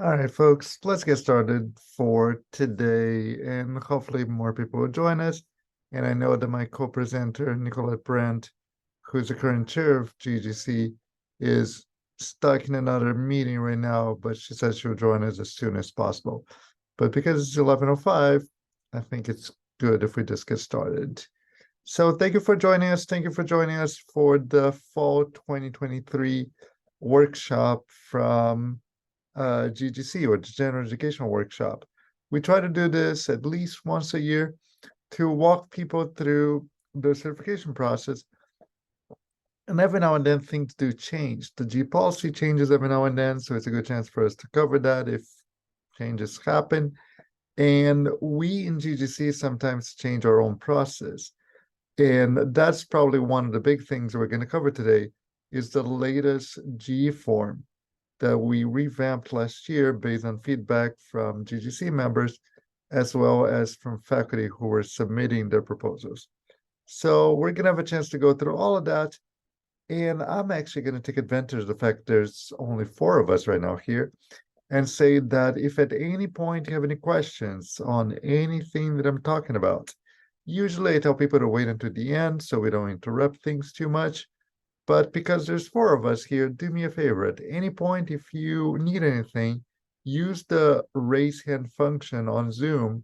All right, folks, let's get started for today, and hopefully more people will join us. And I know that my co-presenter, Nicollette Brant, who's the current chair of GEGC, is stuck in another meeting right now, but she says she'll join us as soon as possible. But because it's 11:05, I think it's good if we just get started. So thank you for joining us. Thank you for joining us for the Fall 2023 workshop from GGC, or the General Education Workshop. We try to do this at least once a year to walk people through the certification process. And every now and then things do change. The G policy changes every now and then, so it's a good chance for us to cover that if changes happen. And we in GGC sometimes change our own process. And that's probably one of the big things we're going to cover today is the latest G form that we revamped last year based on feedback from GGC members, as well as from faculty who were submitting their proposals. So we're going to have a chance to go through all of that. And I'm actually going to take advantage of the fact there's only 4 of us right now here and say that if at any point you have any questions on anything that I'm talking about, usually I tell people to wait until the end so we don't interrupt things too much. But because there's 4 of us here, do me a favor. At any point, if you need anything, use the raise hand function on Zoom,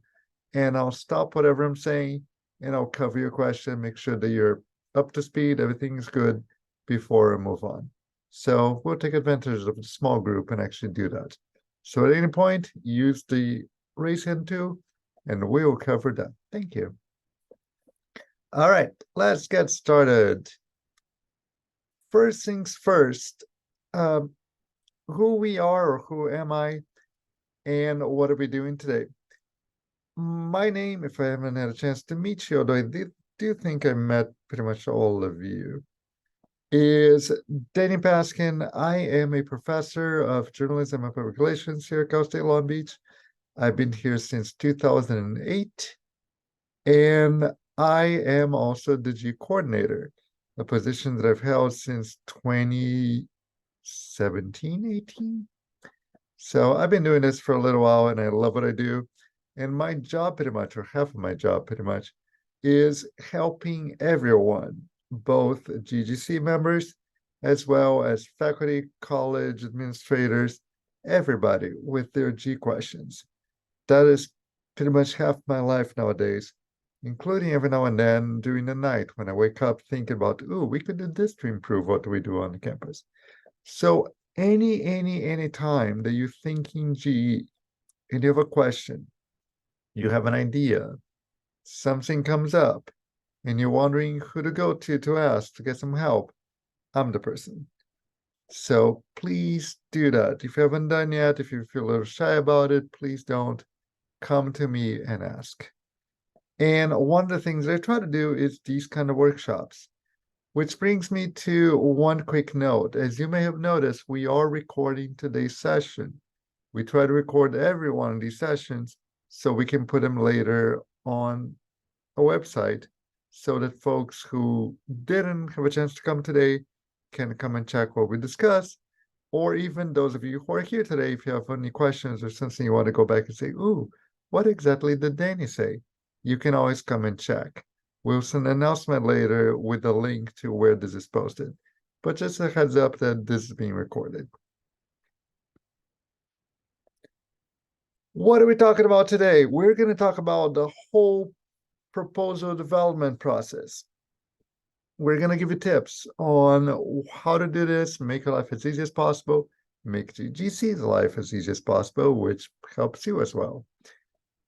and I'll stop whatever I'm saying, and I'll cover your question, make sure that you're up to speed, everything's good before I move on. So we'll take advantage of the small group and actually do that. So at any point, use the raise hand tool, and we'll cover that. Thank you. All right, let's get started. First things first, who we are, or who am I, and what are we doing today? My name, if I haven't had a chance to meet you, although I do think I met pretty much all of you, is Danny Paskin. I am a professor of journalism and public relations here at Cal State Long Beach. I've been here since 2008, and I am also the G coordinator, a position that I've held since 2017, 18. So I've been doing this for a little while and I love what I do. And my job pretty much, or half of my job pretty much, is helping everyone, both GGC members, as well as faculty, college administrators, everybody with their G questions. That is pretty much half my life nowadays, including every now and then during the night when I wake up thinking about, ooh, we could do this to improve what we do on the campus. So any time that you're thinking GE and you have a question, you have an idea, something comes up, and you're wondering who to go to ask to get some help, I'm the person. So please do that. If you haven't done yet, if you feel a little shy about it, please don't. Come to me and ask. And one of the things I try to do is these kind of workshops, which brings me to one quick note. As you may have noticed, we are recording today's session. We try to record every one of these sessions so we can put them later on a website so that folks who didn't have a chance to come today can come and check what we discussed. Or even those of you who are here today, if you have any questions or something you want to go back and say, ooh, what exactly did Danny say? You can always come and check. We'll send an announcement later with a link to where this is posted. But just a heads up that this is being recorded. What are we talking about today? We're going to talk about the whole proposal development process. We're going to give you tips on how to do this, make your life as easy as possible, make GGC's life as easy as possible, which helps you as well.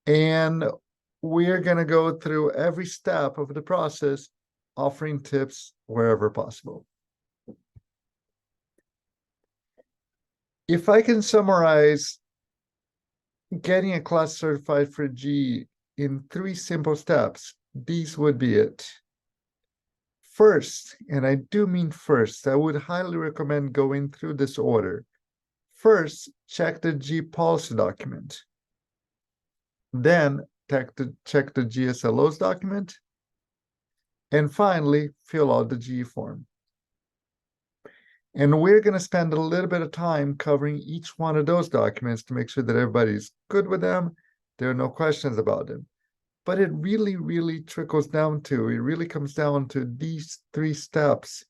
And we're going to go through every step of the process, offering tips wherever possible. If I can summarize getting a class certified for G in 3 simple steps, these would be it. First, and I do mean first, I would highly recommend going through this order. First, check the G policy document. Then check the GSLO's document. And finally, fill out the G form. And we're going to spend a little bit of time covering each one of those documents to make sure that everybody's good with them. There are no questions about them. But it really, really trickles down to, it really comes down to these 3 steps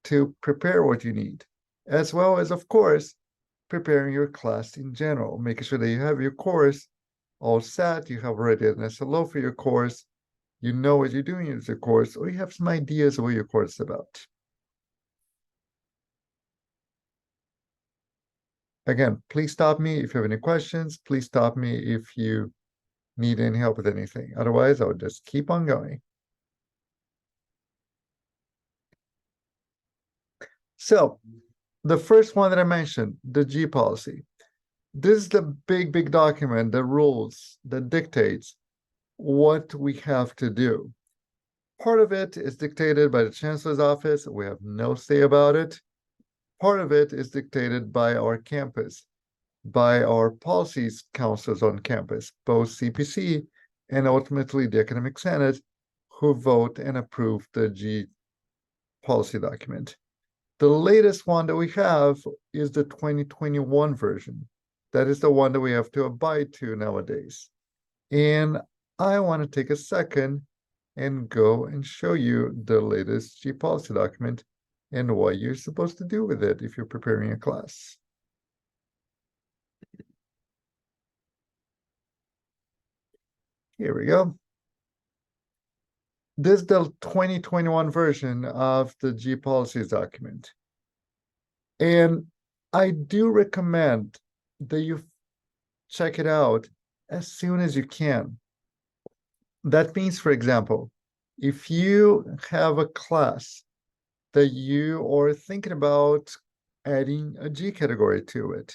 to prepare what you need, as well as, of course, preparing your class in general, making sure that you have your course all set, you have already an SLO for your course, you know what you're doing with your course, or you have some ideas of what your course is about. Again, please stop me if you have any questions. Please stop me if you need any help with anything. Otherwise, I'll just keep on going. So the first one that I mentioned, the G policy. This is the big document that rules, that dictates what we have to do. Part of it is dictated by the Chancellor's office. We have no say about it. Part of it is dictated by our campus, by our policies councils on campus, both CPC and ultimately the Academic Senate, who vote and approve the G policy document. The latest one that we have is the 2021 version. That is the one that we have to abide to nowadays. And I want to take a second and go and show you the latest G policy document and what you're supposed to do with it if you're preparing a class. Here we go. This is the 2021 version of the G policies document. And I do recommend that you check it out as soon as you can. That means, for example, if you have a class that you are thinking about adding a G category to it,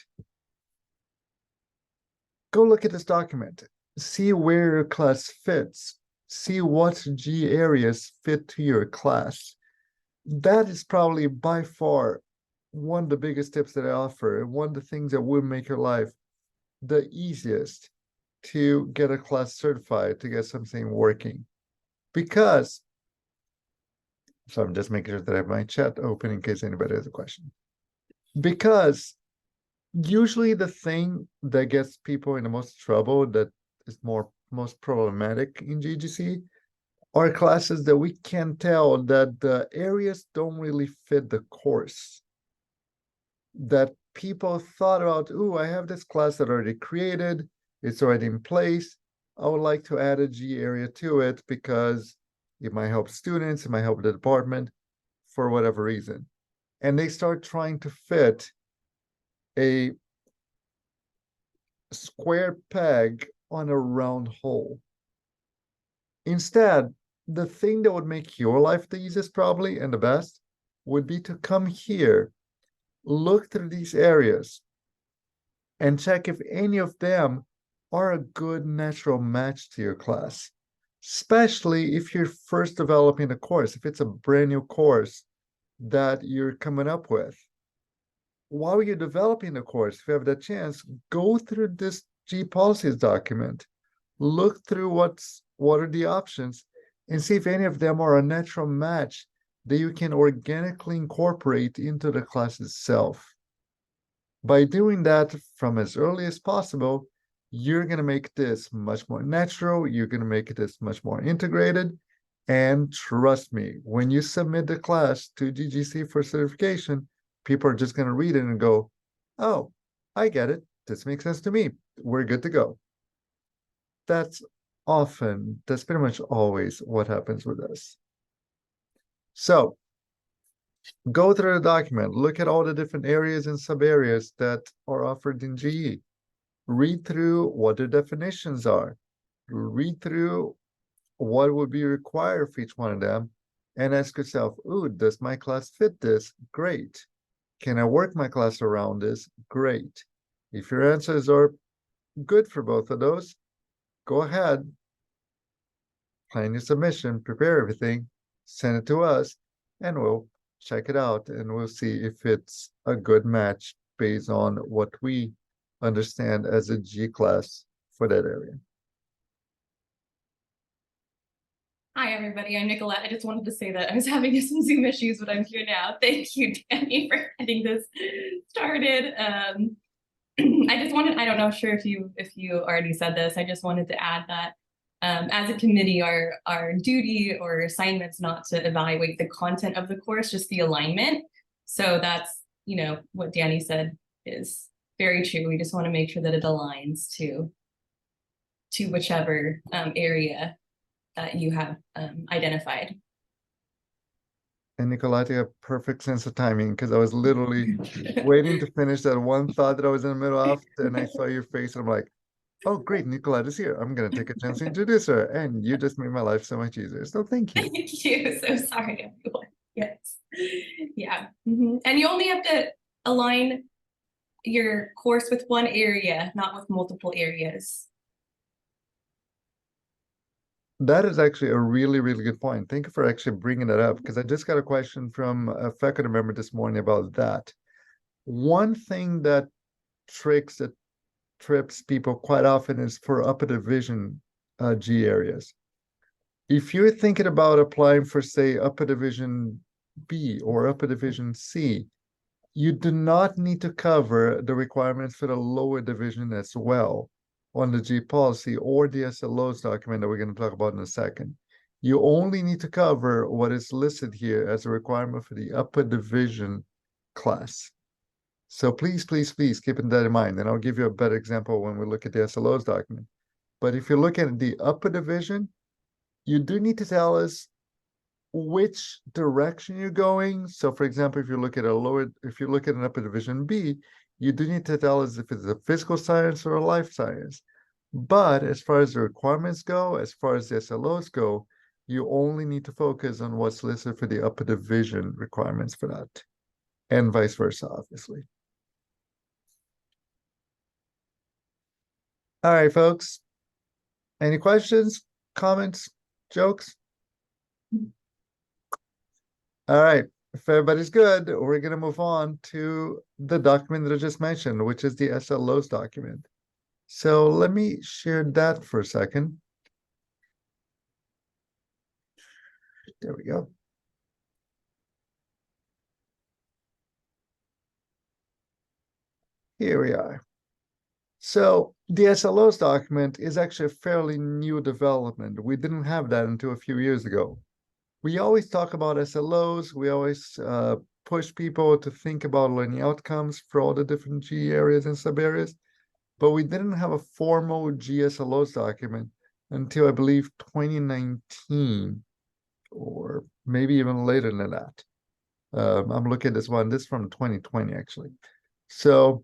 go look at this document, see where your class fits, see what G areas fit to your class. That is probably by far one of the biggest tips that I offer, and one of the things that will make your life the easiest to get a class certified, to get something working. Because, so I'm just making sure that I have my chat open in case anybody has a question. Because usually the thing that gets people in the most trouble, that is most problematic in GEGC, are classes that we can tell that the areas don't really fit the course. That people thought about, oh, I have this class that already created, it's already in place. I would like to add a G area to it because it might help students, it might help the department for whatever reason. And they start trying to fit a square peg on a round hole. Instead, the thing that would make your life the easiest probably and the best would be to come here, look through these areas, and check if any of them are a good natural match to your class, especially if you're first developing a course, if it's a brand new course that you're coming up with. While you're developing the course, if you have the chance, go through this G policies document, look through what are the options, and see if any of them are a natural match that you can organically incorporate into the class itself. By doing that from as early as possible, you're going to make this much more natural, you're going to make this much more integrated, and trust me, when you submit the class to GEGC for certification, people are just going to read it and go, oh, I get it, this makes sense to me, we're good to go. That's pretty much always what happens with this. So go through the document, look at all the different areas and sub areas that are offered in GE. Read through what the definitions are. Read through what would be required for each one of them, and ask yourself, ooh, does my class fit this? Great. Can I work my class around this? Great. If your answers are good for both of those, go ahead, plan your submission, prepare everything, send it to us, and we'll check it out and we'll see if it's a good match based on what we understand as a G class for that area. Hi, everybody. I'm Nicollette. I just wanted to say that I was having some Zoom issues, but I'm here now. Thank you, Danny, for getting this started. I just wanted, I don't know, sure if you already said this, I just wanted to add that as a committee, our duty or assignment's not to evaluate the content of the course, just the alignment. So that's, you know, what Danny said is very true. We just want to make sure that it aligns to whichever area that you have identified. And Nicollette, you have perfect sense of timing because I was literally waiting to finish that one thought that I was in the middle of, and I saw your face, and I'm like, oh, great, Nicollette is here. I'm going to take a chance to introduce her, and you just made my life so much easier. So thank you. Thank you. So sorry, everyone. Yes. Yeah. And you only have to align your course with one area, not with multiple areas. That is actually a really, really good point. Thank you for actually bringing that up because I just got a question from a faculty member this morning about that. One thing that trips people quite often is for upper division G areas. If you're thinking about applying for, say, upper division B or upper division C, you do not need to cover the requirements for the lower division as well on the G policy or the SLO's document that we're going to talk about in a second. You only need to cover what is listed here as a requirement for the upper division class. So please, please, please keep that in mind. And I'll give you a better example when we look at the SLO's document. But if you look at the upper division, you do need to tell us which direction you're going. So for example, if you look at an upper division B, you do need to tell us if it's a physical science or a life science. But as far as the requirements go, as far as the SLOs go, you only need to focus on what's listed for the upper division requirements for that, and vice versa, obviously. All right, folks. Any questions, comments, jokes? All right, if everybody's good, we're going to move on to the document that I just mentioned, which is the SLOs document. So let me share that for a second. There we go. Here we are. So the SLOs document is actually a fairly new development. We didn't have that until a few years ago. We always talk about SLOs. We always push people to think about learning outcomes for all the different G areas and sub areas, but we didn't have a formal GSLOs document until I believe 2019, or maybe even later than that. I'm looking at this one. This is from 2020, actually. So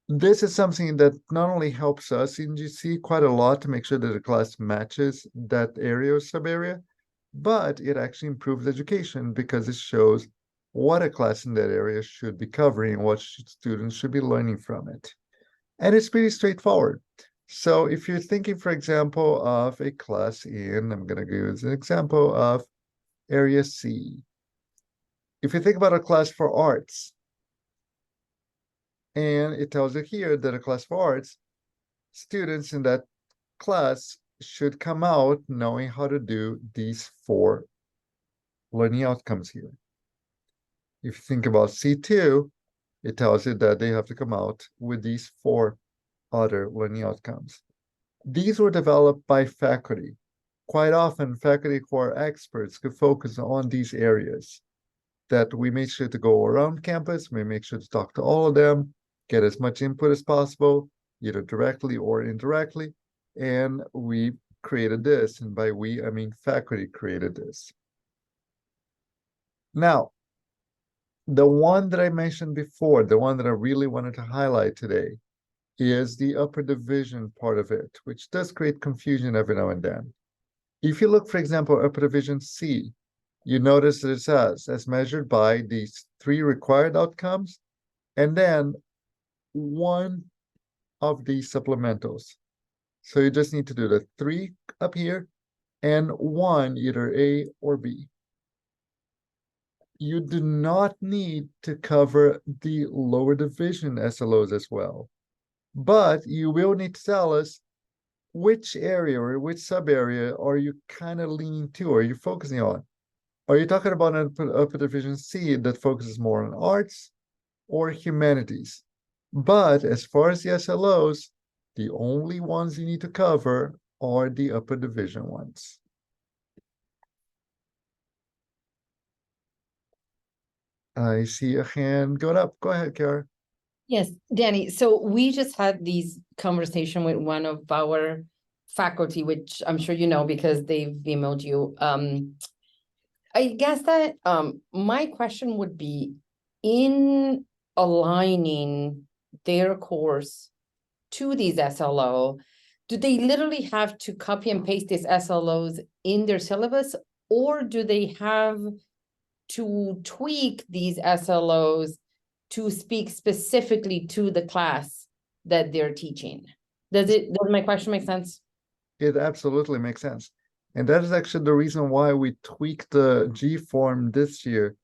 this is something that not only helps us in GC quite a lot to make sure that the class matches that area or sub area, but it actually improves education because it shows what a class in that area should be covering, what students should be learning from it. And it's pretty straightforward. So if you're thinking, for example, of a class in, I'm going to use an example of area C. If you think about a class for arts, and it tells you here that a class for arts, students in that class should come out knowing how to do these 4 learning outcomes here. If you think about C2, it tells you that they have to come out with these 4 other learning outcomes. These were developed by faculty. Quite often, faculty who are experts could focus on these areas that we make sure to go around campus. We make sure to talk to all of them, get as much input as possible, either directly or indirectly. And we created this. And by we, I mean faculty created this. Now, the one that I mentioned before, the one that I really wanted to highlight today, is the upper division part of it, which does create confusion every now and then. If you look, for example, upper division C, you notice that it says, as measured by these 3 required outcomes, and then 1 of these supplementals. So you just need to do the 3 up here and 1, either A or B. You do not need to cover the lower division SLOs as well, but you will need to tell us which area or which sub area are you kind of leaning to? Are you focusing on? Are you talking about an upper division C that focuses more on arts or humanities? But as far as the SLOs, the only ones you need to cover are the upper division ones. I see a hand going up. Go ahead, Kara. Yes, Danny. So we just had these conversation with one of our faculty, which I'm sure you know because they've emailed you. I guess that my question would be in aligning their course to these SLO, do they literally have to copy and paste these SLOs in their syllabus, or do they have to tweak these SLOs to speak specifically to the class that they're teaching? Does my question make sense? It absolutely makes sense. And that is actually the reason why we tweaked the G form this year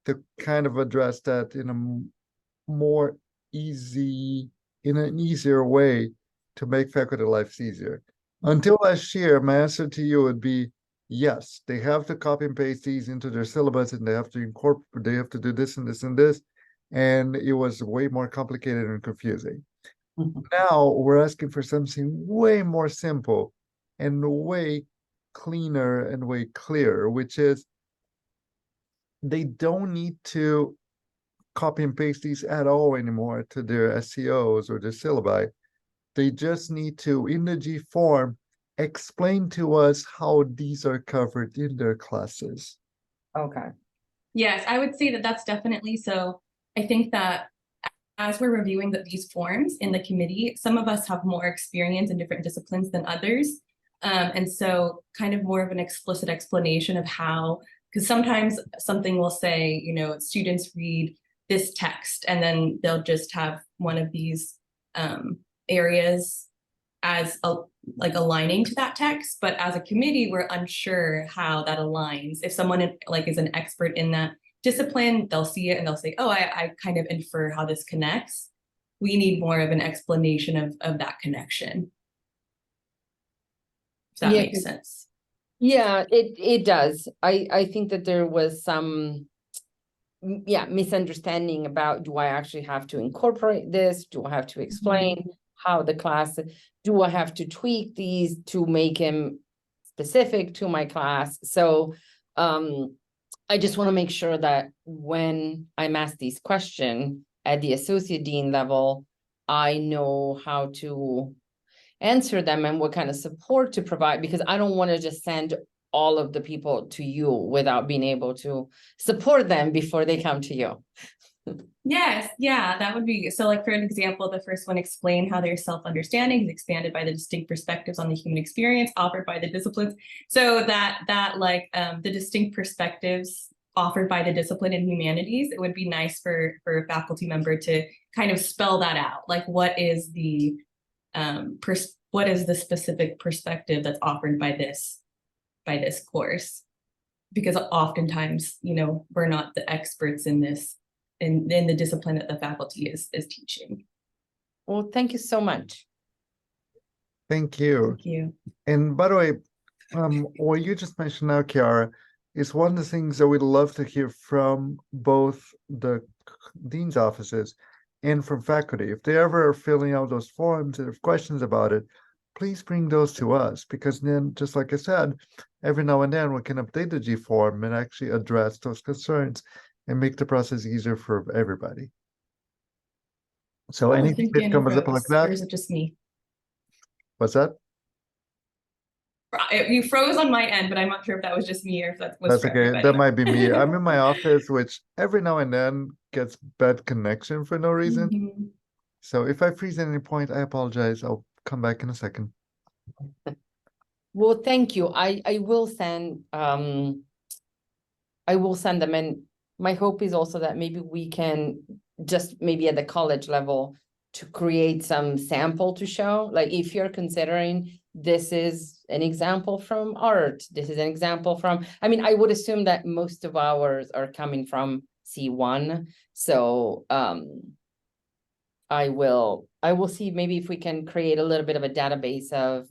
to kind of address that in a more easy, in an easier way to make faculty lives easier. Until last year, my answer to you would be yes, they have to copy and paste these into their syllabus and they have to incorporate, they have to do this and this and this. And it was way more complicated and confusing. Now we're asking for something way more simple and way cleaner and way clearer, which is they don't need to copy and paste these at all anymore to their SCOs or their syllabi. They just need to, in the G form, explain to us how these are covered in their classes. Okay. Yes, I would say that that's definitely so. I think that as we're reviewing these forms in the committee, some of us have more experience in different disciplines than others. And so kind of more of an explicit explanation of how, because sometimes something will say, you know, students read this text and then they'll just have one of these areas as like aligning to that text, but as a committee, we're unsure how that aligns. If someone like is an expert in that discipline, they'll see it and they'll say, oh, I kind of infer how this connects. We need more of an explanation of that connection. If that makes sense. Yeah, it does. I think that there was some misunderstanding about, do I actually have to incorporate this? Do I have to explain how the class, do I have to tweak these to make them specific to my class? So I just want to make sure that when I'm asked these questions at the associate dean level, I know how to answer them and what kind of support to provide, because I don't want to just send all of the people to you without being able to support them before they come to you. Yes, yeah, that would be, so like for an example, the first one, explain how their self-understanding is expanded by the distinct perspectives on the human experience offered by the disciplines. So that like the distinct perspectives offered by the discipline in humanities, it would be nice for a faculty member to kind of spell that out. Like what is the specific perspective that's offered by this course? Because oftentimes, you know, we're not the experts in this, in the discipline that the faculty is teaching. Well, thank you so much. Thank you. Thank you. And by the way, what you just mentioned now, Kiara, is one of the things that we'd love to hear from both the dean's offices and from faculty. If they ever are filling out those forms and have questions about it, please bring those to us, because then, just like I said, every now and then we can update the G form and actually address those concerns and make the process easier for everybody. So anything that comes up like that. Or is it just me? What's that? You froze on my end, but I'm not sure if that was just me or if that was That's for okay. everybody. That might be me. I'm in my office, which every now and then gets bad connection for no reason. Mhm. So if I freeze at any point, I apologize. I'll come back in a second. Well, thank you. I will send them, and my hope is also that maybe we can just maybe at the college level to create some sample to show, like if you're considering this is an example from art, this is an example from, I mean, I would assume that most of ours are coming from C1. So I will see maybe if we can create a little bit of a database of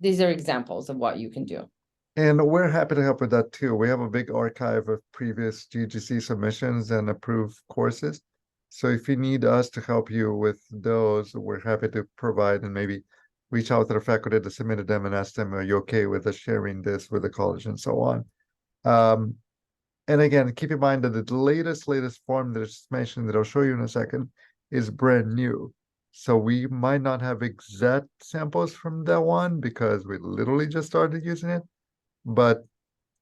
these are examples of what you can do. And we're happy to help with that too. We have a big archive of previous GGC submissions and approved courses. So if you need us to help you with those, we're happy to provide and maybe reach out to the faculty that submitted them and ask them, are you okay with us sharing this with the college and so on. And again, keep in mind that the latest form that is mentioned that I'll show you in a second is brand new. So we might not have exact samples from that one because we literally just started using it, but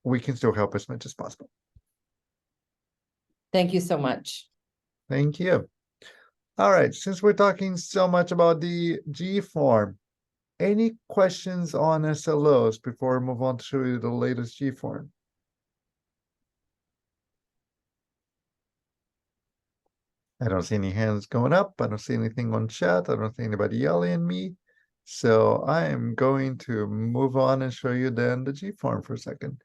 we can still help as much as possible. Thank you so much. Thank you. All right, since we're talking so much about the G form, any questions on SLOs before we move on to show you the latest G form? I don't see any hands going up. I don't see anything on chat. I don't see anybody yelling at me. So I am going to move on and show you then the G form for a second.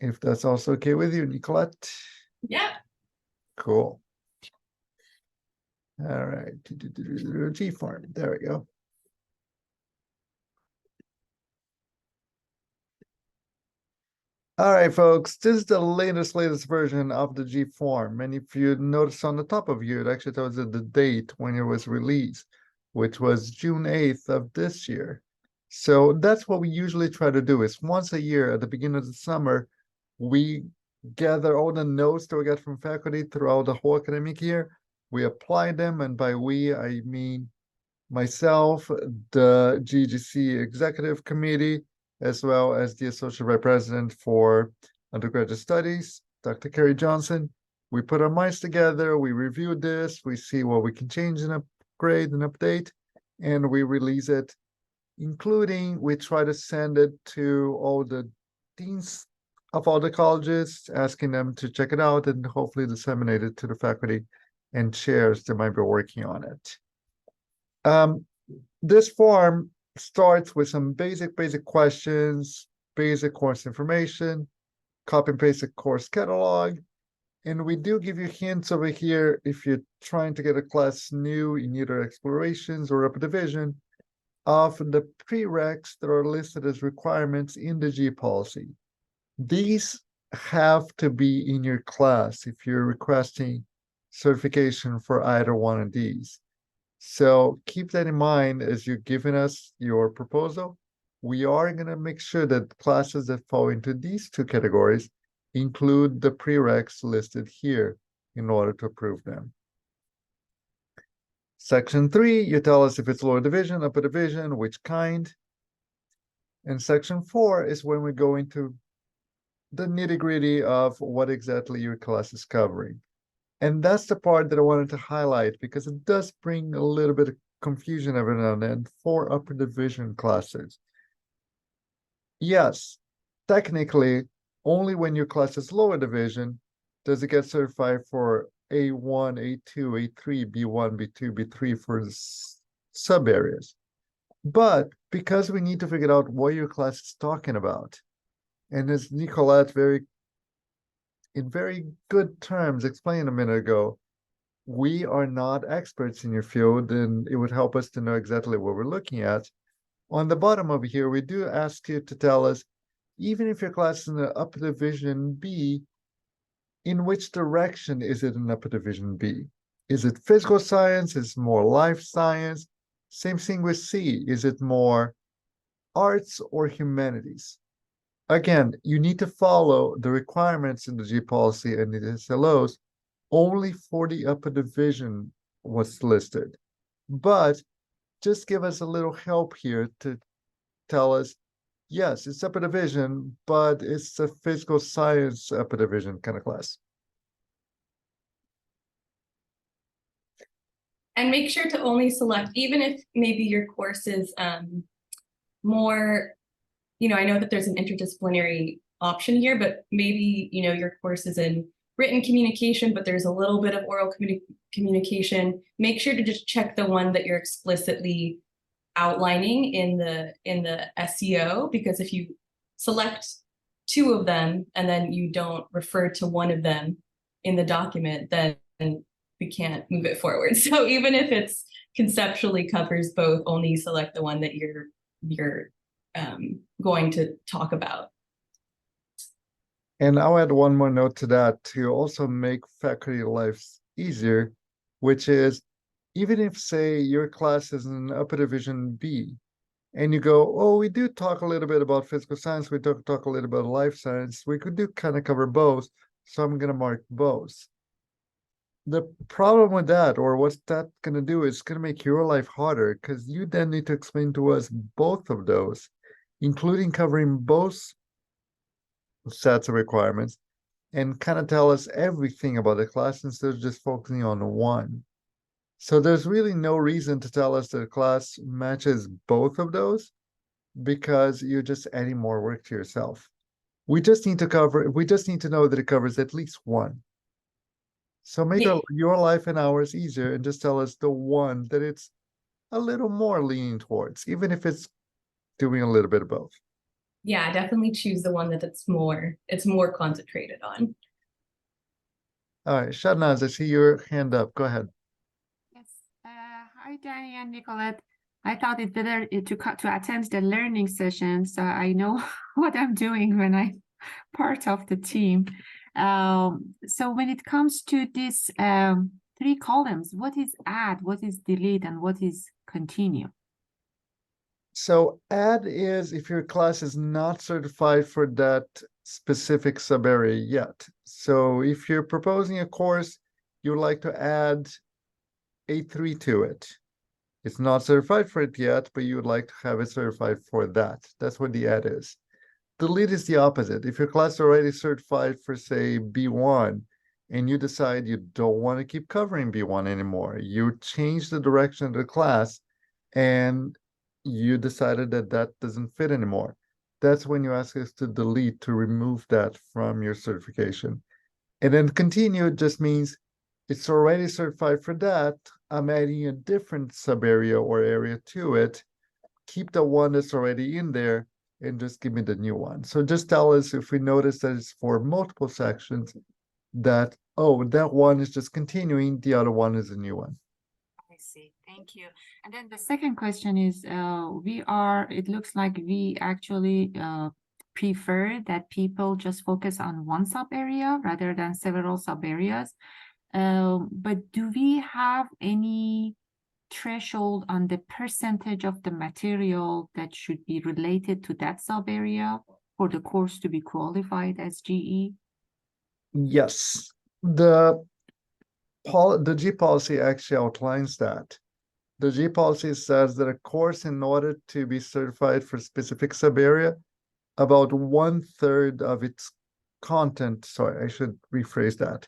If that's also okay with you, Nicollette. Yeah. Cool. All right, G form. There we go. All right, folks, this is the latest version of the G form. And if you notice on the top of here, it actually tells you the date when it was released, which was June 8th of this year. So that's what we usually try to do is once a year at the beginning of the summer, we gather all the notes that we get from faculty throughout the whole academic year. We apply them, and by we, I mean myself, the GEGC Executive Committee, as well as the Associate Vice President for Undergraduate Studies, Dr. Carrie Johnson. We put our minds together, we review this, we see what we can change and upgrade and update, and we release it, including we try to send it to all the deans of all the colleges, asking them to check it out and hopefully disseminate it to the faculty and chairs that might be working on it. This form starts with some basic questions, basic course information, copy and paste the course catalog, and we do give you hints over here if you're trying to get a class new in either explorations or upper division of the prereqs that are listed as requirements in the G policy. These have to be in your class if you're requesting certification for either one of these. So keep that in mind as you're giving us your proposal. We are going to make sure that classes that fall into these two categories include the prereqs listed here in order to approve them. Section 3, you tell us if it's lower division, upper division, which kind. And section 4 is when we go into the nitty-gritty of what exactly your class is covering. And that's the part that I wanted to highlight because it does bring a little bit of confusion every now and then for upper division classes. Yes, technically, only when your class is lower division does it get certified for A1, A2, A3, B1, B2, B3 for sub areas. But because we need to figure out what your class is talking about, and as Nicollette in very good terms explained a minute ago, we are not experts in your field, and it would help us to know exactly what we're looking at. On the bottom over here, we do ask you to tell us, even if your class is in the upper division B, in which direction is it in upper division B? Is it physical science? Is it more life science? Same thing with C. Is it more arts or humanities? Again, you need to follow the requirements in the G policy and the SLOs only for the upper division what's listed. But just give us a little help here to tell us, yes, it's upper division, but it's a physical science upper division kind of class. And make sure to only select, even if maybe your course is more, I know that there's an interdisciplinary option here, but maybe, your course is in written communication, but there's a little bit of oral communication. Make sure to just check the one that you're explicitly outlining in the SEO, because if you select two of them and then you don't refer to one of them in the document, then we can't move it forward. So even if it's conceptually covers both, only select the one that you're going to talk about. And I'll add one more note to that to also make faculty lives easier, which is even if, say, your class is in upper division B, and you go, oh, we do talk a little bit about physical science, we talk a little bit about life science, we could do kind of cover both, so I'm going to mark both. The problem with that, or what's that going to do, is going to make your life harder because you then need to explain to us both of those, including covering both sets of requirements, and kind of tell us everything about the class instead of just focusing on one. So there's really no reason to tell us that the class matches both of those because you're just adding more work to yourself. We just need to know that it covers at least one. So make your life and ours easier and just tell us the one that it's a little more leaning towards, even if it's doing a little bit of both. Yeah, definitely choose the one that it's more concentrated on. All right, Shadnaz, I see your hand up. Go ahead. Yes. Hi, Danny and Nicollette. I thought it better to attend the learning session, so I know what I'm doing when I'm part of the team. So when it comes to this 3 columns, what is add, what is delete, and what is continue? So add is if your class is not certified for that specific sub-area yet. So if you're proposing a course, you would like to add A3 to it. It's not certified for it yet, but you would like to have it certified for that. That's what the add is. Delete is the opposite. If your class is already certified for, say, B1, and you decide you don't want to keep covering B1 anymore, you change the direction of the class, and you decided that that doesn't fit anymore. That's when you ask us to delete, to remove that from your certification. And then continue just means it's already certified for that. I'm adding a different sub-area or area to it. Keep the one that's already in there and just give me the new one. So just tell us if we notice that it's for multiple sections that, oh, that one is just continuing, the other one is a new one. I see. Thank you. And then the second question is, it looks like we actually prefer that people just focus on one sub area rather than several sub areas. But do we have any threshold on the percentage of the material that should be related to that sub area for the course to be qualified as GE? Yes. The G policy actually outlines that. The G policy says that a course, in order to be certified for specific sub-area, about 1/3 of its content, sorry, I should rephrase that.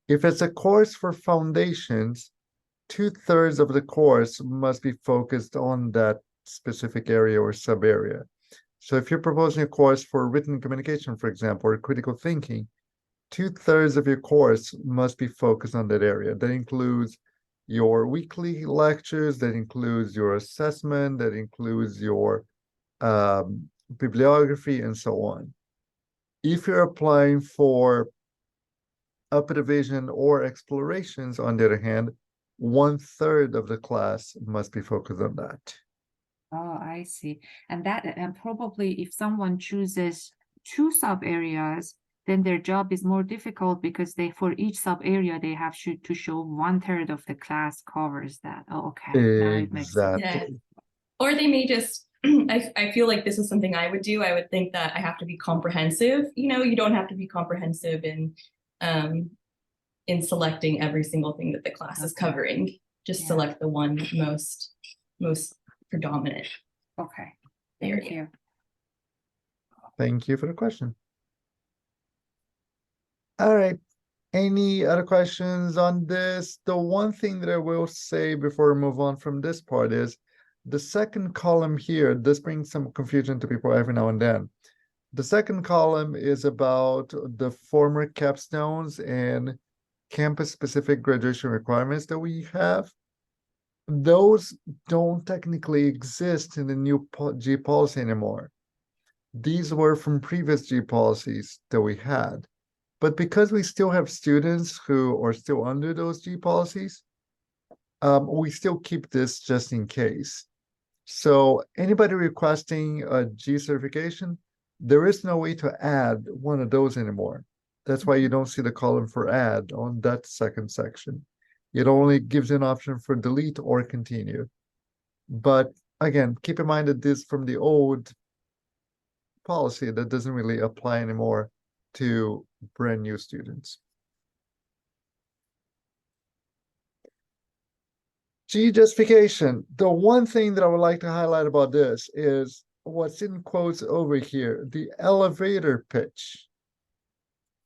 If it's a course for foundations, 2/3 of the course must be focused on that specific area or sub-area. So if you're proposing a course for written communication, for example, or critical thinking, 2/3 of your course must be focused on that area. That includes your weekly lectures, that includes your assessment, that includes your bibliography, and so on. If you're applying for upper division or explorations, on the other hand, 1/3 of the class must be focused on that. Oh, I see. And that, and probably if someone chooses 2 sub areas, then their job is more difficult because for each sub area they have to show 1/3 of the class covers that. Oh, okay. Now it makes sense. Yeah. Or they may just, I feel like this is something I would do. I would think that I have to be comprehensive. You don't have to be comprehensive in selecting every single thing that the class is covering. Just select the one most predominant. Okay. Thank you. Thank you for the question. All right. Any other questions on this? The one thing that I will say before we move on from this part is the second column here. This brings some confusion to people every now and then. The second column is about the former capstones and campus-specific graduation requirements that we have. Those don't technically exist in the new G policy anymore. These were from previous G policies that we had. But because we still have students who are still under those G policies, we still keep this just in case. So anybody requesting a G certification, there is no way to add one of those anymore. That's why you don't see the column for add on that second section. It only gives you an option for delete or continue. But again, keep in mind that this from the old policy that doesn't really apply anymore to brand new students. G justification. The one thing that I would like to highlight about this is what's in quotes over here, the elevator pitch.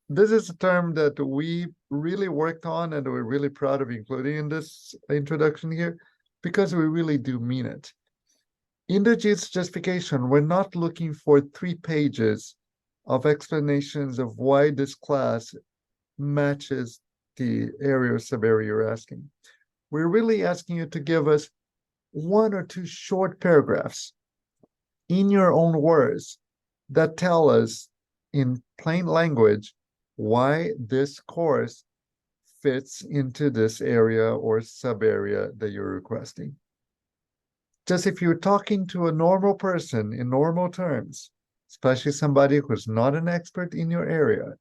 This is a term that we really worked on and we're really proud of including in this introduction here because we really do mean it. In the G's justification, we're not looking for 3 pages of explanations of why this class matches the area or sub-area you're asking. We're really asking you to give us 1 or 2 short paragraphs in your own words that tell us in plain language why this course fits into this area or sub-area that you're requesting. Just if you're talking to a normal person in normal terms, especially somebody who's not an expert in your area,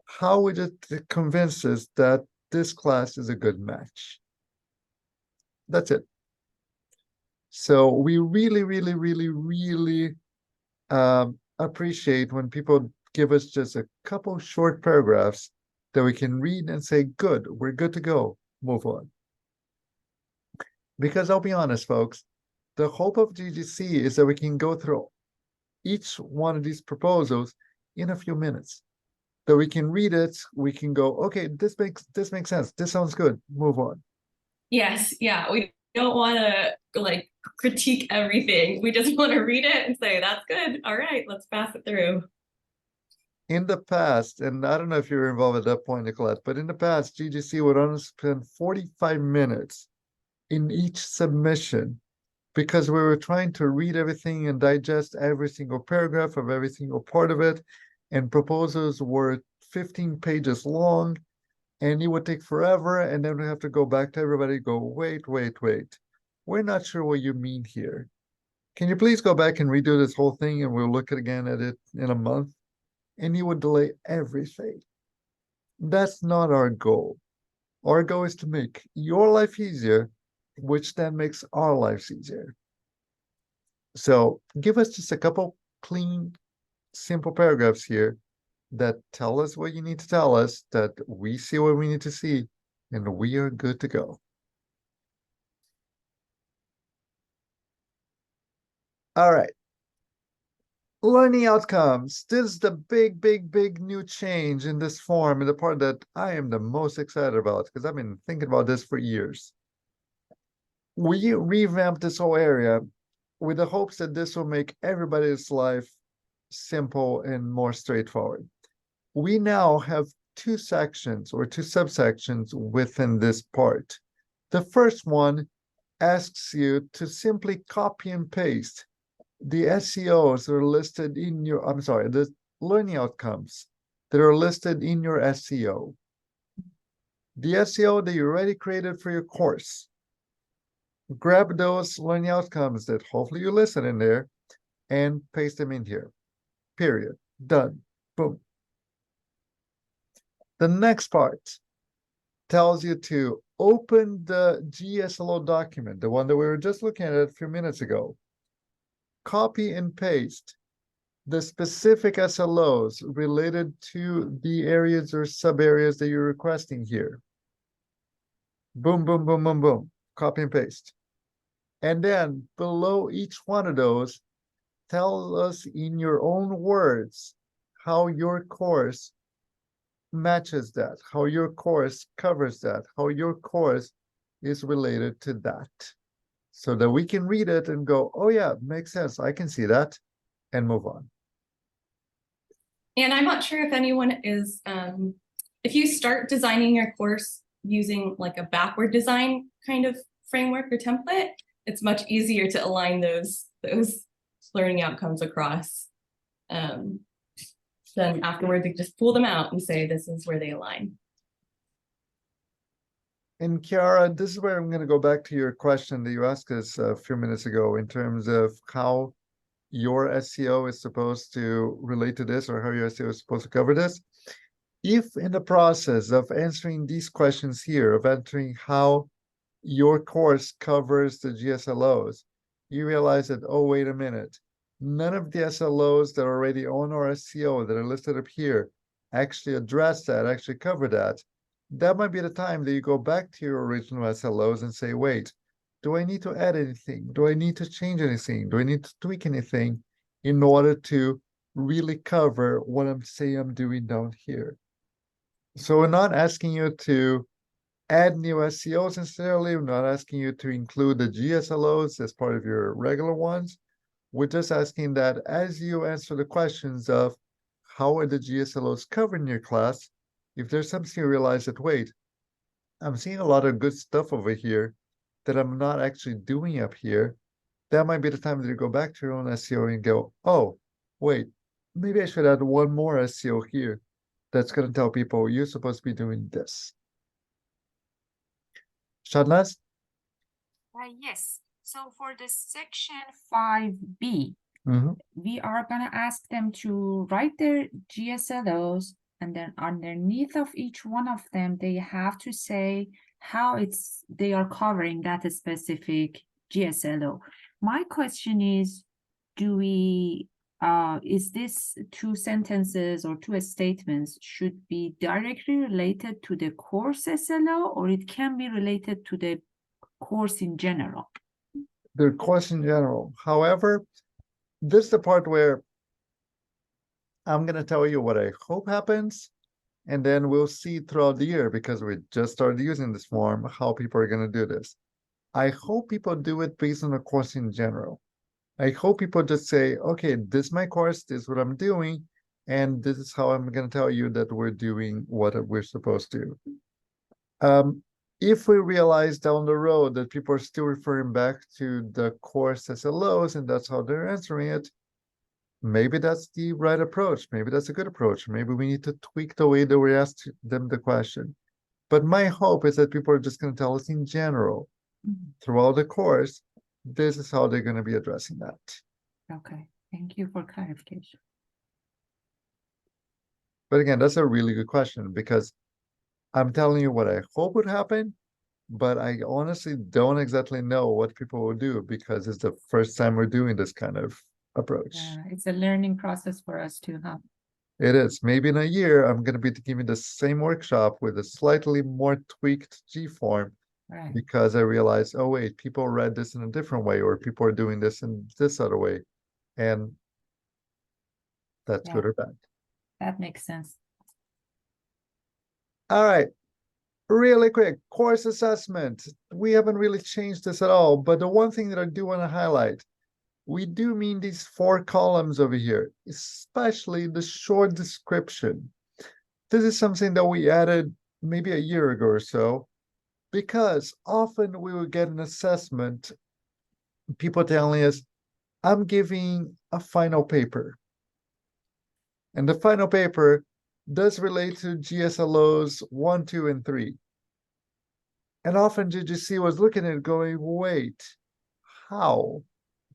how would it convince us that this class is a good match? That's it. So we really, really, really, really appreciate when people give us just a couple short paragraphs that we can read and say, good, we're good to go, move on. Because I'll be honest, folks, the hope of GGC is that we can go through each one of these proposals in a few minutes. That we can read it, we can go, okay, this makes sense, this sounds good, move on. Yes, yeah, we don't want to like critique everything. We just want to read it and say, that's good. All right, let's pass it through. In the past, and I don't know if you were involved at that point, Nicollette, but in the past, GGC would only spend 45 minutes in each submission because we were trying to read everything and digest every single paragraph of every single part of it. And proposals were 15 pages long, and it would take forever. And then we have to go back to everybody, go, wait. We're not sure what you mean here. Can you please go back and redo this whole thing and we'll look again at it in a month? And you would delay everything. That's not our goal. Our goal is to make your life easier, which then makes our lives easier. So give us just a couple clean, simple paragraphs here that tell us what you need to tell us, that we see what we need to see, and we are good to go. All right. Learning outcomes. This is the big new change in this form, and the part that I am the most excited about because I've been thinking about this for years. We revamped this whole area with the hopes that this will make everybody's life simple and more straightforward. We now have 2 sections or 2 subsections within this part. The first one asks you to simply copy and paste the SEOs that are listed in your, the learning outcomes that are listed in your SEO. The SEO that you already created for your course. Grab those learning outcomes that hopefully you listed in there and paste them in here. Period. Done. Boom. The next part tells you to open the GSLO document, the one that we were just looking at a few minutes ago. Copy and paste the specific SLOs related to the areas or sub-areas that you're requesting here. Boom, boom, boom, boom, boom. Copy and paste. And then below each one of those, tell us in your own words how your course matches that, how your course covers that, how your course is related to that. So that we can read it and go, oh yeah, makes sense, I can see that, and move on. And I'm not sure if anyone is, if you start designing your course using like a backward design kind of framework or template, it's much easier to align those learning outcomes across. Then afterwards, you just pull them out and say, this is where they align. And Kiara, this is where I'm gonna go back to your question that you asked us a few minutes ago in terms of how your SEO is supposed to relate to this, or how your SEO is supposed to cover this. If in the process of answering these questions here, of answering how your course covers the GSLOs, you realize that, oh, wait a minute, none of the SLOs that are already on our SEO that are listed up here actually address that, actually cover that. That might be the time that you go back to your original SLOs and say, wait, do I need to add anything? Do I need to change anything? Do I need to tweak anything in order to really cover what I'm saying I'm doing down here? So we're not asking you to add new SEOs necessarily. We're not asking you to include the GSLOs as part of your regular ones. We're just asking that as you answer the questions of how are the GSLOs covered in your class, if there's something you realize that, wait, I'm seeing a lot of good stuff over here that I'm not actually doing up here, that might be the time that you go back to your own SEO and go, oh, wait, maybe I should add one more SEO here that's going to tell people you're supposed to be doing this. Shadnaz? Yes. So for the section 5B, we are going to ask them to write their GSLOs, and then underneath of each one of them, they have to say how they are covering that specific GSLO. My question is, is this 2 sentences or 2 statements should be directly related to the course SLO, or it can be related to the course in general? The course in general. However, this is the part where I'm going to tell you what I hope happens, and then we'll see throughout the year, because we just started using this form, how people are going to do this. I hope people do it based on the course in general. I hope people just say, okay, this is my course, this is what I'm doing, and this is how I'm going to tell you that we're doing what we're supposed to. If we realize down the road that people are still referring back to the course SLOs and that's how they're answering it, maybe that's the right approach. Maybe that's a good approach. Maybe we need to tweak the way that we ask them the question. But my hope is that people are just going to tell us in general, throughout the course, this is how they're going to be addressing that. Okay, thank you for clarification. But again, that's a really good question, because I'm telling you what I hope would happen, but I honestly don't exactly know what people will do, because it's the first time we're doing this kind of approach. Yeah, it's a learning process for us too, huh? It is. Maybe in a year, I'm going to be giving the same workshop with a slightly more tweaked G form, Right. because I realized, oh wait, people read this in a different way, or people are doing this in this other way, and that's good or bad. That makes sense. All right, really quick, course assessment. We haven't really changed this at all, but the one thing that I do want to highlight, we do mean these 4 columns over here, especially the short description. This is something that we added maybe a year ago or so, because often we would get an assessment, people telling us, I'm giving a final paper. And the final paper does relate to GSLOs 1, 2, and 3. And often GGC was looking at it going, wait, how?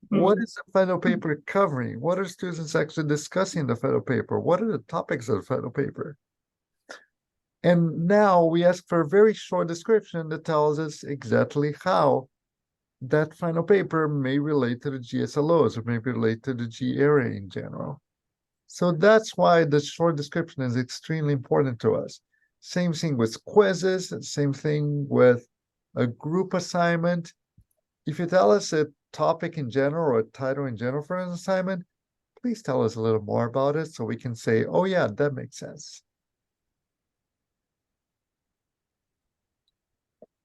What is the final paper covering? What are students actually discussing in the final paper? What are the topics of the final paper? And now we ask for a very short description that tells us exactly how that final paper may relate to the GSLOs, or may relate to the G area in general. So that's why the short description is extremely important to us. Same thing with quizzes, same thing with a group assignment. If you tell us a topic in general or a title in general for an assignment, please tell us a little more about it so we can say, oh yeah, that makes sense.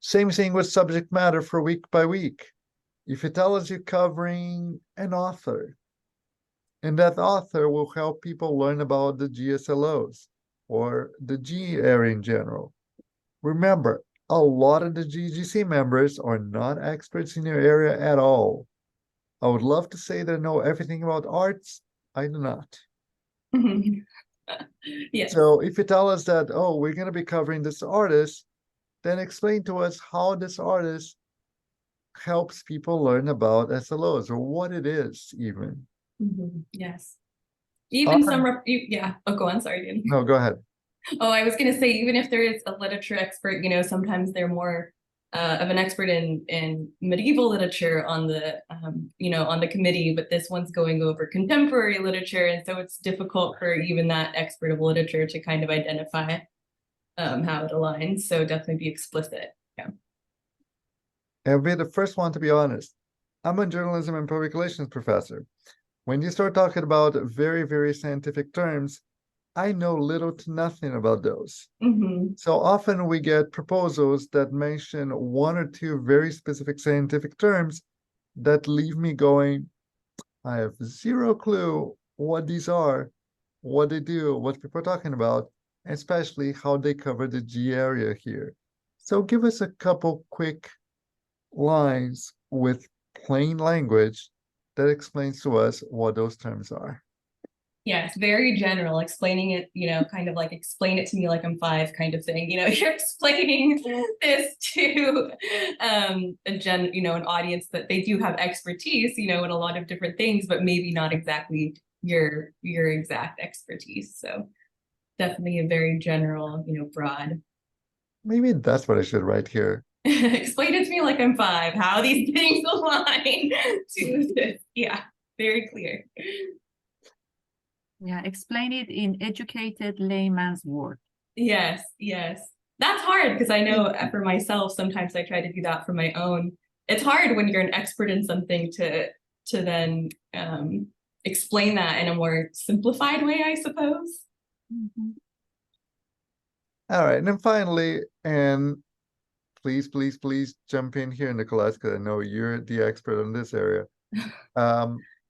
Same thing with subject matter for week by week. If you tell us you're covering an author, and that author will help people learn about the GSLOs or the G area in general. Remember, a lot of the GGC members are not experts in your area at all. I would love to say that I know everything about arts. I do not. Yes. So if you tell us that, oh, we're going to be covering this artist, then explain to us how this artist helps people learn about SLOs or what it is even. Yes. Even some, yeah, oh, go on, sorry. Ian. No, go ahead. Oh, I was gonna say, even if there is a literature expert, sometimes they're more of an expert in medieval literature on the, on the committee, but this one's going over contemporary literature. And so it's difficult for even that expert of literature to kind of identify how it aligns. So definitely be explicit. Yeah. I'll be the first one to be honest. I'm a journalism and public relations professor. When you start talking about very, very scientific terms, I know little to nothing about those. So often we get proposals that mention one or two very specific scientific terms that leave me going, I have zero clue what these are, what they do, what people are talking about, and especially how they cover the G area here. So give us a couple quick lines with plain language that explains to us what those terms are. Yes, very general, explaining it, kind of like explain it to me like I'm 5 kind of thing. You're explaining this to an audience that they do have expertise, in a lot of different things, but maybe not exactly your exact expertise. So definitely a very general, broad. Maybe that's what I should write here. Explain it to me like I'm 5, how these things align to this. Yeah, very clear. Yeah, explain it in educated layman's word. Yes, yes. That's hard because I know for myself, sometimes I try to do that for my own. It's hard when you're an expert in something to then explain that in a more simplified way, I suppose. All right, and then finally, and please, please, please jump in here, Nicollette, because I know you're the expert in this area.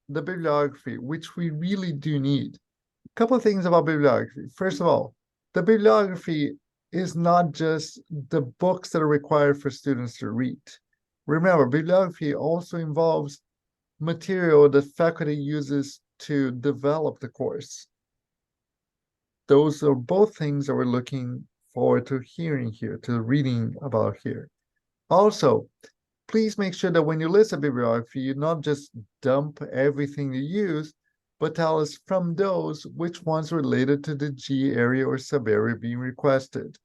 The bibliography, which we really do need. A couple of things about bibliography. First of all, the bibliography is not just the books that are required for students to read. Remember, bibliography also involves material that faculty uses to develop the course. Those are both things that we're looking forward to hearing here, to reading about here. Also, please make sure that when you list a bibliography, you not just dump everything you use, but tell us from those which ones related to the G area or sub area being requested.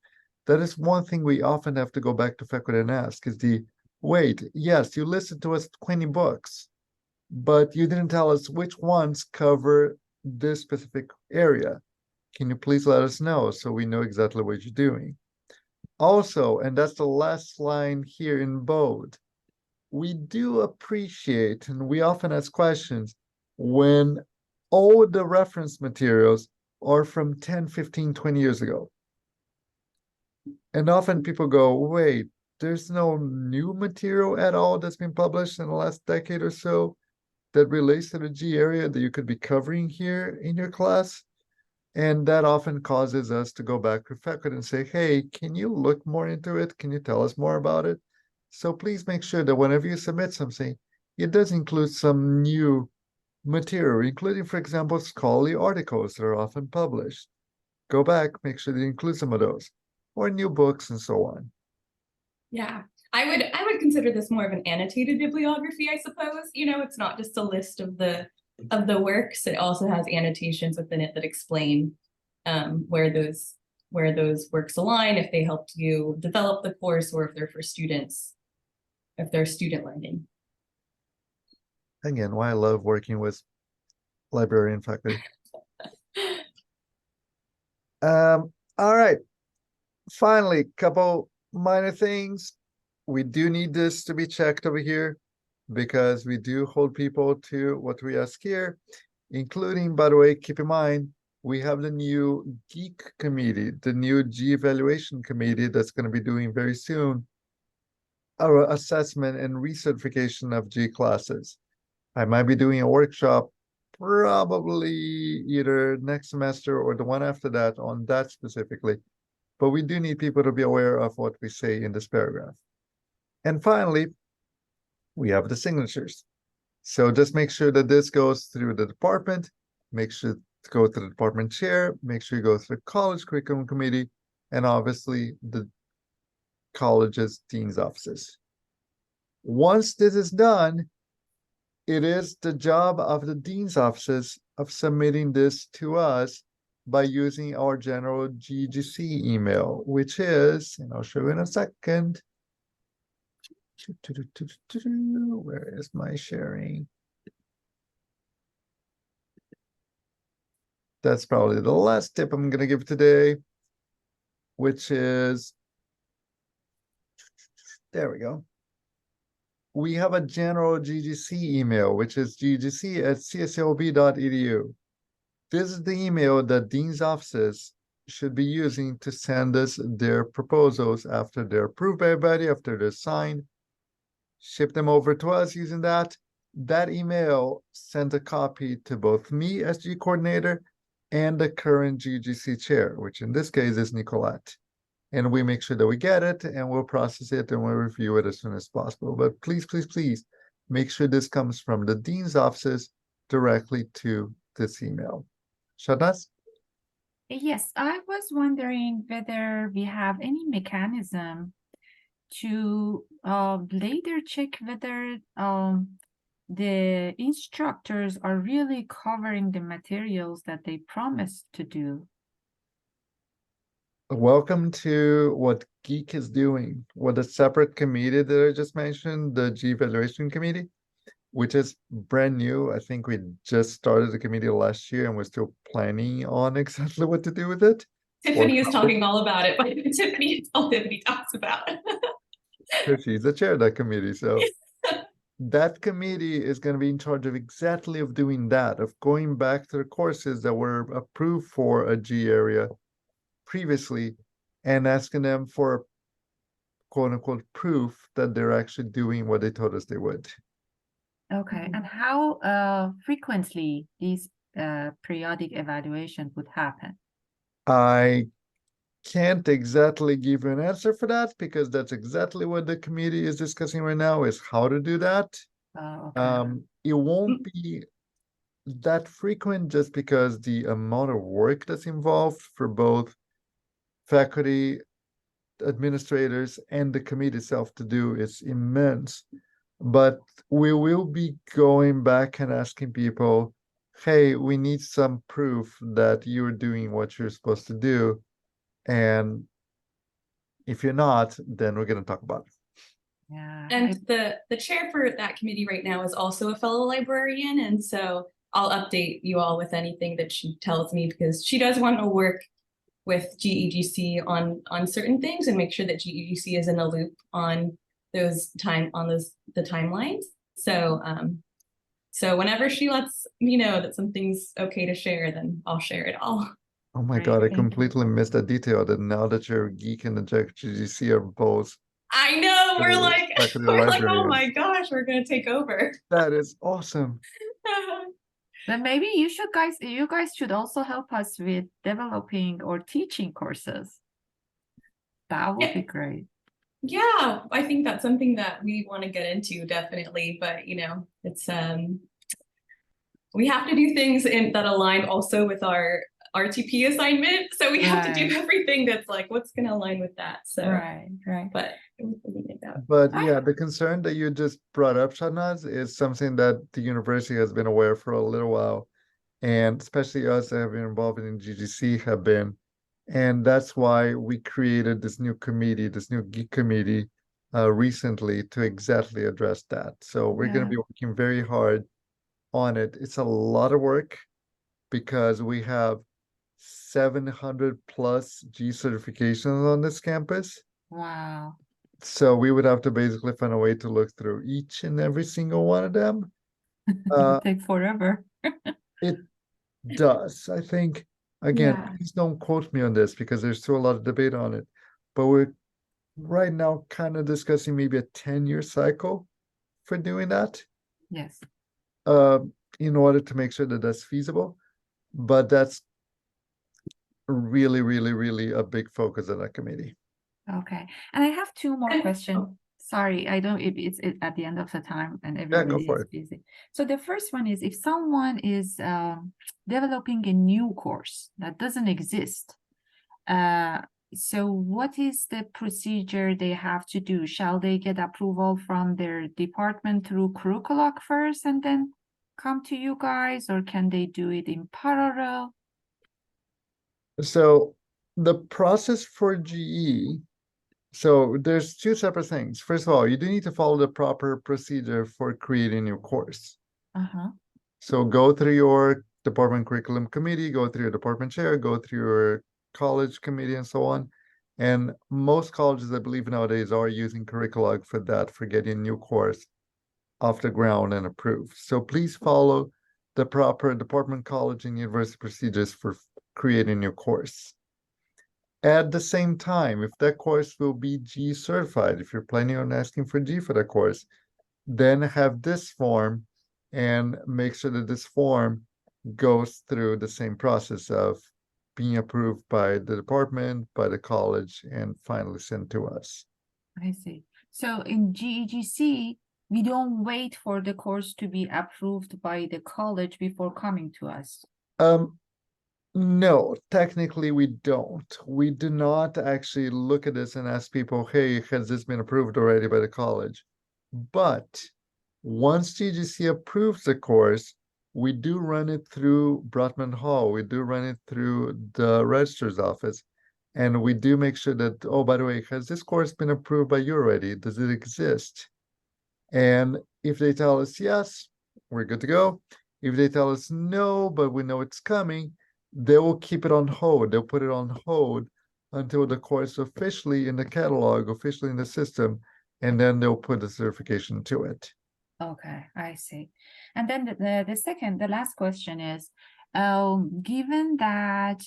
That is one thing we often have to go back to faculty and ask is wait, yes, you listed to us 20 books, but you didn't tell us which ones cover this specific area. Can you please let us know so we know exactly what you're doing? Also, and that's the last line here in bold, we do appreciate, and we often ask questions, when all the reference materials are from 10, 15, 20 years ago. And often people go, wait, there's no new material at all that's been published in the last decade or so that relates to the G area that you could be covering here in your class. And that often causes us to go back to faculty and say, hey, can you look more into it? Can you tell us more about it? So please make sure that whenever you submit something, it does include some new material, including, for example, scholarly articles that are often published. Go back, make sure that you include some of those, or new books and so on. Yeah, I would consider this more of an annotated bibliography, I suppose. It's not just a list of the works. It also has annotations within it that explain where those works align, if they helped you develop the course, or if they're for students, if they're student learning. Again, why I love working with librarian faculty. All right. Finally, couple minor things. We do need this to be checked over here because we do hold people to what we ask here, including, by the way, keep in mind, we have the new GEEK committee, the new G evaluation committee that's going to be doing very soon our assessment and recertification of G classes. I might be doing a workshop probably either next semester or the one after that on that specifically, but we do need people to be aware of what we say in this paragraph. And finally, we have the signatures. So just make sure that this goes through the department, make sure to go to the department chair, make sure you go to the college curriculum committee, and obviously the college's dean's offices. Once this is done, it is the job of the dean's offices of submitting this to us by using our general GEGC email, which is, and I'll show you in a second. Where is my sharing? That's probably the last tip I'm going to give today, which is, there we go. We have a general GEGC email, which is gegc@csulb.edu. This is the email that dean's offices should be using to send us their proposals after they're approved by everybody, after they're signed. Ship them over to us using that. That email sends a copy to both me as G coordinator and the current GEGC chair, which in this case is Nicollette. And we make sure that we get it and we'll process it and we'll review it as soon as possible. But please, please, please make sure this comes from the dean's offices directly to this email. Shahnaz? Yes, I was wondering whether we have any mechanism to later check whether the instructors are really covering the materials that they promised to do. Welcome to what Geek is doing, what a separate committee that I just mentioned, the G Evaluation Committee, which is brand new. I think we just started the committee last year and we're still planning on exactly what to do with it. Tiffany is talking all about it, but Tiffany is all Tiffany talks about. So she's the chair of that committee. So that committee is going to be in charge of exactly of doing that, of going back to the courses that were approved for a G area previously and asking them for quote unquote proof that they're actually doing what they told us they would. Okay, and how frequently these periodic evaluation would happen? I can't exactly give you an answer for that because that's exactly what the committee is discussing right now, is how to do that. Okay. It won't be that frequent just because the amount of work that's involved for both faculty, administrators, and the committee itself to do is immense. But we will be going back and asking people, hey, we need some proof that you're doing what you're supposed to do. And if you're not, then we're going to talk about it. Yeah. And the chair for that committee right now is also a fellow librarian, and so I'll update you all with anything that she tells me, because she does want to work with GEGC on certain things and make sure that GEGC is in the loop on the timelines. So so whenever she lets me know that something's okay to share, then I'll share it all. Oh my Great, God, I thank you. completely missed that detail that now that you're a geek and the GEGC are both. I know, we're Yes, like, faculty we're like, oh librarians. my gosh, we're gonna take over. That is awesome. Then maybe you guys should also help us with developing or teaching courses. That would be great. Yeah, I think that's something that we want to get into, definitely. But you know, it's we have to do things that align also with our RTP assignment. So we have to do everything that's like, what's going to align with that. So Right. But yeah, the concern that you just brought up, Shahnaz, is something that the university has been aware for a little while, and especially us that have been involved in GGC have been. And that's why we created this new committee, this new geek committee recently to exactly address that. So we're going to be working very hard on it. It's a lot of work because we have 700 plus G certifications on this campus. Wow. So we would have to basically find a way to look through each and every single one of them. It would take forever. It does. I think, again, please don't quote me on this because there's still a lot of debate on it. But we're right now kind of discussing maybe a 10-year cycle for doing that. Yes. In order to make sure that that's feasible. But that's really, really, really a big focus of that committee. Okay. And I have two more questions. Sorry, I don't, it's at the end of the time and everybody is busy. So the first one is, if someone is developing a new course that doesn't exist, So what is the procedure they have to do? Shall they get approval from their department through curriculum first and then come to you guys, or can they do it in parallel? So the process for GE, so there's two separate things. First of all, you do need to follow the proper procedure for creating your course. Uh-huh. So go through your department curriculum committee, go through your department chair, go through your college committee and so on. And most colleges, I believe nowadays, are using Curriculog for that, for getting a new course off the ground and approved. So please follow the proper department, college, and university procedures for creating your course. At the same time, if that course will be G certified, if you're planning on asking for G for that course, then have this form and make sure that this form goes through the same process of being approved by the department, by the college, and finally sent to us. I see. So in GEGC, we don't wait for the course to be approved by the college before coming to us. No, technically we don't. We do not actually look at this and ask people, hey, has this been approved already by the college? But once GGC approves the course, we do run it through Brotman Hall. We do run it through the registrar's office. And we do make sure that, oh, by the way, has this course been approved by you already? Does it exist? And if they tell us yes, we're good to go. If they tell us no, but we know it's coming, they will keep it on hold. They'll put it on hold until the course officially in the catalog, officially in the system, and then they'll put the certification to it. Okay, I see. And then the last question is, given that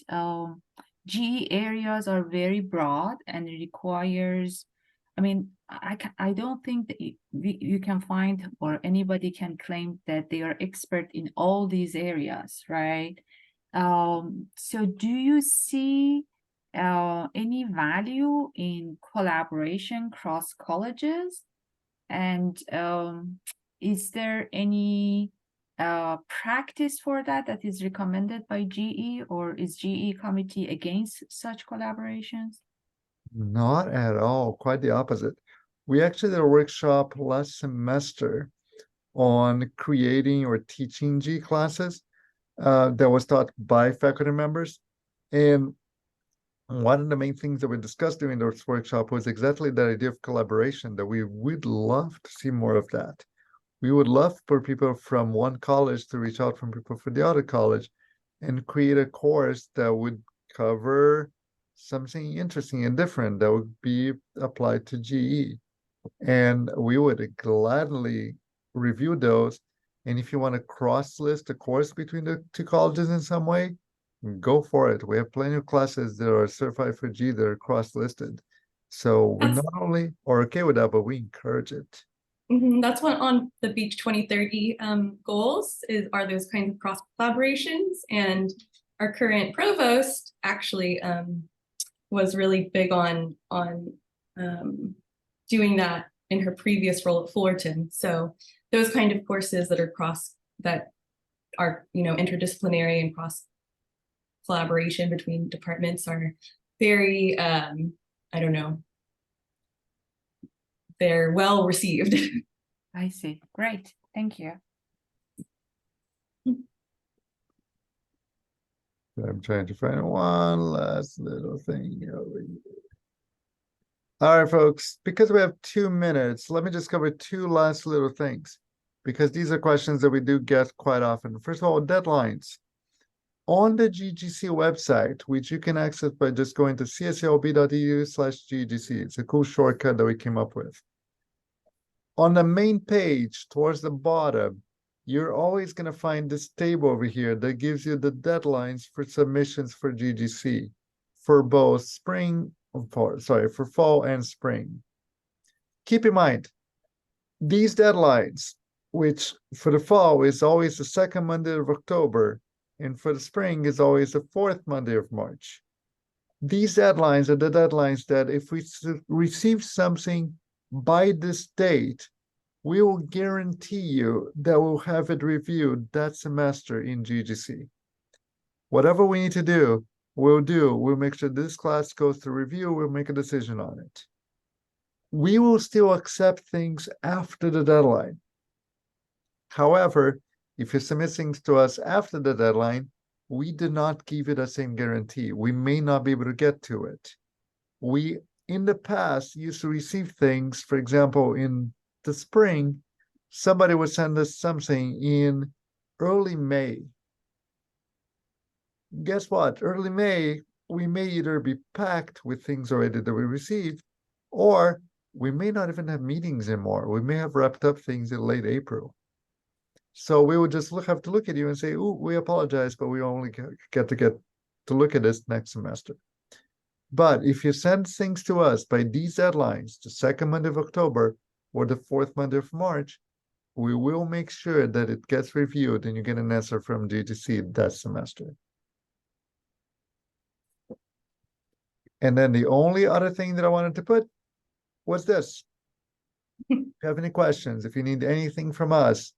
GE areas are very broad and it requires, I mean, I don't think that you can find or anybody can claim that they are expert in all these areas, right? So do you see any value in collaboration cross colleges? And is there any practice for that is recommended by GE, or is GE committee against such collaborations? Not at all, quite the opposite. We actually did a workshop last semester on creating or teaching G classes that was taught by faculty members. And one of the main things that we discussed during this workshop was exactly that idea of collaboration, that we would love to see more of that. We would love for people from one college to reach out from people from the other college and create a course that would cover something interesting and different that would be applied to GE. And we would gladly review those. And if you want to cross-list a course between the two colleges in some way, go for it. We have plenty of classes that are certified for G that are cross-listed. So we not only are okay with that, but we encourage it. That's what on the Beach 2030 goals are those kinds of cross collaborations. And our current provost actually was really big on doing that in her previous role at Fullerton. So those kind of courses that are interdisciplinary and cross collaboration between departments are very I don't know, they're well received. I see. Great. Thank you. I'm trying to find one last little thing over here. All right, folks, because we have 2 minutes, let me just cover 2 last little things, because these are questions that we do get quite often. First of all, deadlines. On the GGC website, which you can access by just going to csulb.edu/GGC. It's a cool shortcut that we came up with. On the main page, towards the bottom, you're always going to find this table over here that gives you the deadlines for submissions for GGC for both for fall and spring. Keep in mind, these deadlines, which for the fall is always the 2nd Monday of October, and for the spring is always the 4th Monday of March. These deadlines are the deadlines that if we receive something by this date, we will guarantee you that we'll have it reviewed that semester in GGC. Whatever we need to do we'll make sure this class goes through review, we'll make a decision on it. We will still accept things after the deadline. However, if you submit things to us after the deadline, we do not give you the same guarantee. We may not be able to get to it. We, in the past, used to receive things, for example, in the spring, somebody would send us something in early May. Guess what? Early May, we may either be packed with things already that we received, or we may not even have meetings anymore. We may have wrapped up things in late April. So we would just have to look at you and say, "Ooh, we apologize, but we only get to look at this next semester." But if you send things to us by these deadlines, the second Monday of October or the fourth Monday of March, we will make sure that it gets reviewed and you get an answer from GEGC that semester. And then the only other thing that I wanted to put was this. If you have any questions, if you need anything from us,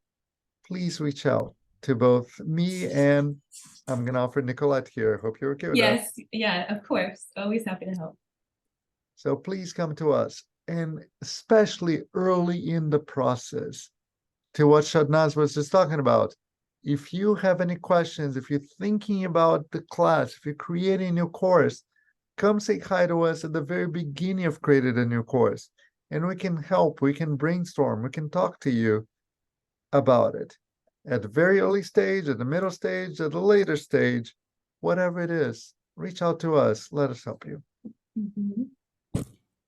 please reach out to both me and I'm going to offer Nicollette here. Hope you're okay with that. Yes, yeah, of course. Always happy to help. So please come to us, and especially early in the process, to what Shadnaz was just talking about. If you have any questions, if you're thinking about the class, if you're creating a new course, come say hi to us at the very beginning of creating a new course, and we can help, we can brainstorm, we can talk to you about it. At the very early stage, at the middle stage, at the later stage, whatever it is, reach out to us, let us help you. Mhm.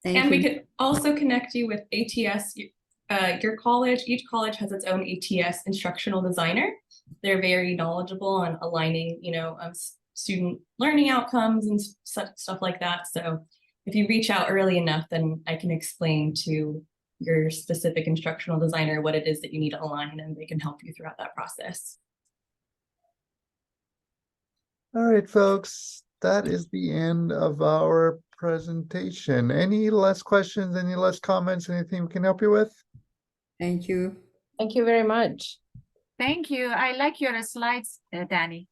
Thank And you. we could also connect you with ATS. Your college, each college has its own ATS instructional designer. They're very knowledgeable on aligning, student learning outcomes and stuff like that. So if you reach out early enough, then I can explain to your specific instructional designer what it is that you need to align, and they can help you throughout that process. All right, folks, that is the end of our presentation. Any last questions, any last comments, anything we can help you with? Thank you. Thank you very much. Thank you. I like your slides, Danny.